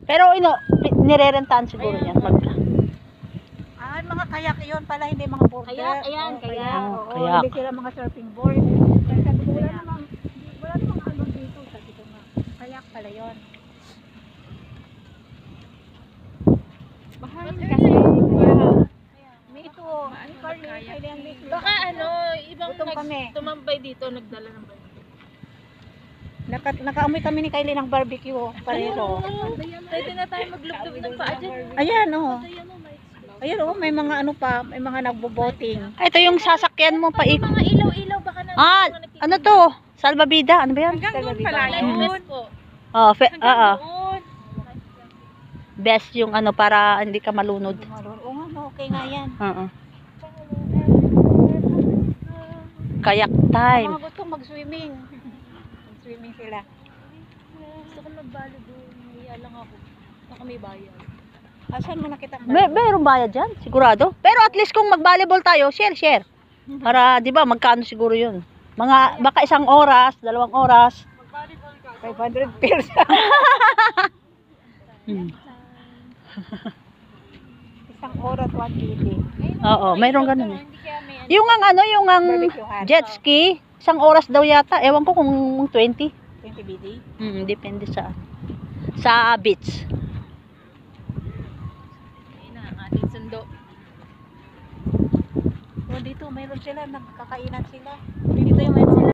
Pero nirerentahan siguro yan. Ay, mga kayak yun pala, hindi mga board. Kayak, ayan, kayak. Oo, Kayak. hindi sila mga surfing board. Kasi sabi ko, wala namang ano dito. Sabi ko nga, kayak pala yun. Mahal kasi. May ito, may Carly, kailangan list. Baka ano, ibang Gutom kami. tumambay dito, nagdala ng barbecue. Nakaamoy kami ni Kylie ng barbecue, pareho. Pwede na tayo maglublob ng paa dyan. Ayan, oh. Ayan, oh, may mga ano pa, may mga nagbo-boating. Ito yung sasakyan mo pa Mga ilaw-ilaw baka na. ano to? Salbabida, ano ba yan? Hanggang doon pala Life vest po. Oh, best yung ano para hindi ka malunod. Oo nga, okay nga yan. Oo. Kayak time. Mga gusto mag-swimming. Mag-swimming sila. Gusto ko magbalo doon. Nahiya lang ako. Baka may bayad. Asan mo nakita? Mayroong bayad dyan, sigurado. Pero at least kung mag-volleyball tayo, share. Para, di ba, magkano siguro yun? Baka 1 oras, 2 oras. 500 pesos. Isang oras, 180. Oo, mayroong ganun eh. Hindi kaya may ano. Yung ang Barbecuehan. jet ski, 1 oras daw yata. Ewan ko kung 20. 20 BD. Depende sa beach. Ayun na, ang ating sundo. So, dito, mayroon sila, nagkakainan sila. Dito yung mayroon sila.